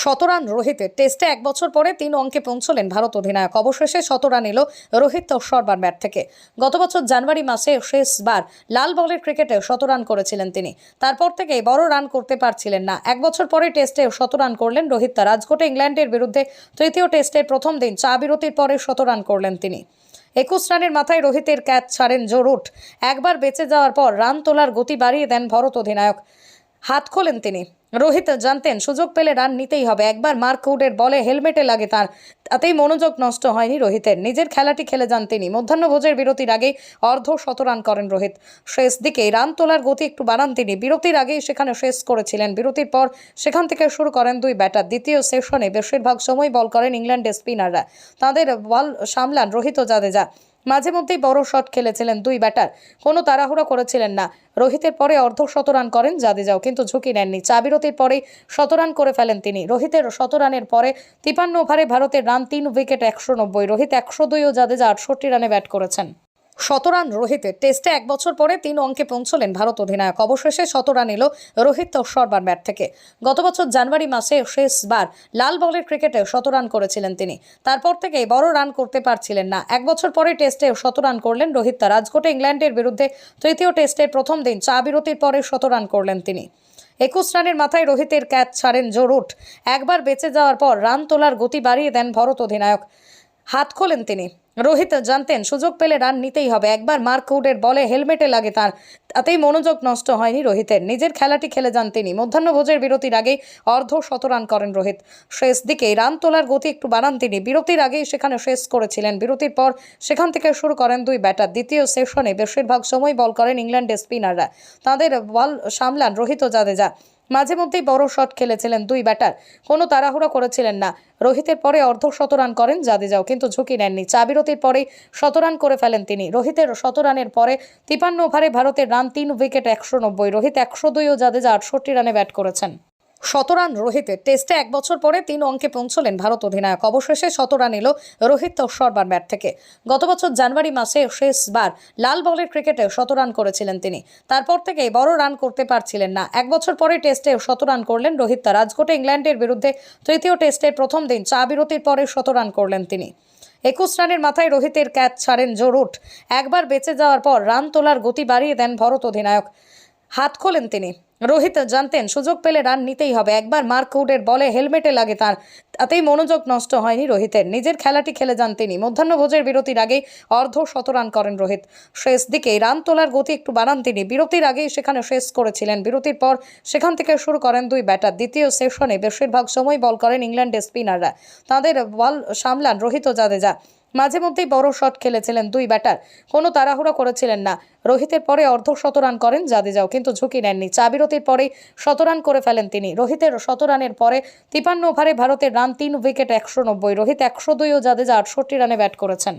শতরান রোহিতের টেস্টে 1 বছর পরে 3 অঙ্কে পৌঁছলেন ভারত অধিনায়ক। অবশেষে শতরান এলো রোহিত শর্মার ব্যাট থেকে। গত বছর জানুয়ারি মাসে শেষবার লাল বলের ক্রিকেটে শতরান করেছিলেন তিনি। তারপর থেকেই বড় রান করতে পারছিলেন না। 1 বছর পরে টেস্টে শতরান করলেন রোহিত। রাজকোটে ইংল্যান্ডের বিরুদ্ধে তৃতীয় টেস্টের প্রথম দিন চা বিরতির পরে শতরান করলেন তিনি। 21 রানের মাথায় রোহিতের ক্যাচ ছাড়েন জো রুট। একবার বেঁচে যাওয়ার পর রান তোলার গতি বাড়িয়ে দেন ভারত অধিনায়ক। হাত খোলেন তিনি। রোহিত জানতেন সুযোগ পেলে রান নিতেই হবে। একবার মার্ক উডের বলে হেলমেটে লাগে তার, তাতেই মনোযোগ নষ্ট হয়নি রোহিতের। নিজের খেলাটি খেলে যান তিনি। মধ্যাহ্নভোজের বিরতির আগেই অর্ধ শতরান করেন রোহিত। শেষ দিকে রান তোলার গতি একটু বাড়ান তিনি। বিরতির আগেই সেখানে শেষ করেছিলেন। বিরতির পর সেখান থেকে শুরু করেন দুই ব্যাটার। দ্বিতীয় সেশনে বেশিরভাগ সময় বল করেন ইংল্যান্ডের স্পিনাররা। তাদের বল সামলান রোহিত ও জাদেজা। মাঝে মধ্যেই বড় শট খেলেছিলেন দুই ব্যাটার। কোনো তাড়াহুড়ো করেছিলেন না। রোহিতের পরে অর্ধশতরান করেন জাদেজাও, কিন্তু ঝুঁকি নেননি। চা বিরতির পরেই শতরান করে ফেলেন তিনি। রোহিতের শতরানের পরে 53 ওভারে ভারতের রান 3 উইকেট 190। রোহিত 102 ও জাদেজা 68 রানে ব্যাট করেছেন। শতরান রোহিতের টেস্টে 1 বছর পরে 3 অঙ্কে পৌঁছলেন ভারত অধিনায়ক। অবশেষে শতরান এলো রোহিত শর্মার ব্যাট থেকে। গত বছর জানুয়ারি মাসে শেষবার লাল বলের ক্রিকেটে শতরান করেছিলেন তিনি। তারপর থেকেই বড় রান করতে পারছিলেন না। 1 বছর পরে টেস্টে শতরান করলেন রোহিত। রাজকোটে ইংল্যান্ডের বিরুদ্ধে তৃতীয় টেস্টের প্রথম দিন চা বিরতির পরে শতরান করলেন তিনি। 21 রানের মাথায় রোহিতের ক্যাচ ছাড়েন জো রুট। একবার বেঁচে যাওয়ার পর রান তোলার গতি বাড়িয়ে দেন ভারত অধিনায়ক। হাত খোলেন তিনি। রোহিত জানতেন সুযোগ পেলে রান নিতেই হবে। একবার মার্ক উডের বলে হেলমেটে লাগে তার, তাতেই মনোযোগ নষ্ট হয়নি রোহিতের। নিজের খেলাটি খেলে যান তিনি। মধ্যাহ্নভোজের বিরতির আগেই অর্ধ শতরান করেন রোহিত। শেষ দিকে রান তোলার গতি একটু বাড়ান তিনি। বিরতির আগেই সেখানে শেষ করেছিলেন। বিরতির পর সেখান থেকে শুরু করেন দুই ব্যাটার। দ্বিতীয় সেশনে বেশিরভাগ সময় বল করেন ইংল্যান্ডের স্পিনাররা। তাদের বল সামলান রোহিত ও জাদেজা। মাঝে মধ্যেই বড় শট খেলেছিলেন দুই ব্যাটার। কোনো তাড়াহুড়ো করেছিলেন না। রোহিতের পরে অর্ধশতরান করেন জাদেজাও, কিন্তু ঝুঁকি নেননি। চা বিরতির পরেই শতরান করে ফেলেন তিনি। রোহিতের শতরানের পরে 53 ওভারে ভারতের রান 3 উইকেট 190। রোহিত 102 ও জাদেজা 68 রানে ব্যাট করেছেন। শতরান রোহিতের টেস্টে 1 বছর পরে 3 অঙ্কে পৌঁছলেন ভারত অধিনায়ক। অবশেষে শতরান এলো রোহিত শর্মার ব্যাট থেকে। গত বছর জানুয়ারি মাসে শেষবার লাল বলের ক্রিকেটে শতরান করেছিলেন তিনি। তারপর থেকেই বড় রান করতে পারছিলেন না। 1 বছর পরে টেস্টে শতরান করলেন রোহিত। রাজকোটে ইংল্যান্ডের বিরুদ্ধে তৃতীয় টেস্টের প্রথম দিন চা বিরতির পরে শতরান করলেন তিনি। 21 রানের মাথায় রোহিতের ক্যাচ ছাড়েন জো রুট। একবার বেঁচে যাওয়ার পর রান তোলার গতি বাড়িয়ে দেন ভারত অধিনায়ক। হাত খোলেন তিনি। রোহিত জানতেন সুযোগ পেলে রান নিতেই হবে। একবার মার্ক উডের বলে হেলমেটে লাগে তার, তাতেই মনোযোগ নষ্ট হয়নি রোহিতের। নিজের খেলাটি খেলে যান তিনি। মধ্যাহ্নভোজের বিরতির আগেই অর্ধ শতরান করেন রোহিত। শেষ দিকে রান তোলার গতি একটু বাড়ান তিনি। বিরতির আগেই সেখানে শেষ করেছিলেন। বিরতির পর সেখান থেকে শুরু করেন দুই ব্যাটার। দ্বিতীয় সেশনে বেশিরভাগ সময় বল করেন ইংল্যান্ডের স্পিনাররা। তাদের বল সামলান রোহিত ও জাদেজা। মাঝে মধ্যেই বড় শট খেলেছিলেন দুই ব্যাটার। কোনো তাড়াহুড়ো করেছিলেন না। রোহিতের পরে অর্ধশতরান করেন জাদেজাও, কিন্তু ঝুঁকি নেননি। চা বিরতির পরেই শতরান করে ফেলেন তিনি। রোহিতের শতরানের পরে 53 ওভারে ভারতের রান 3 উইকেট 190। রোহিত 102 ও জাদেজা 68 রানে ব্যাট করেছেন।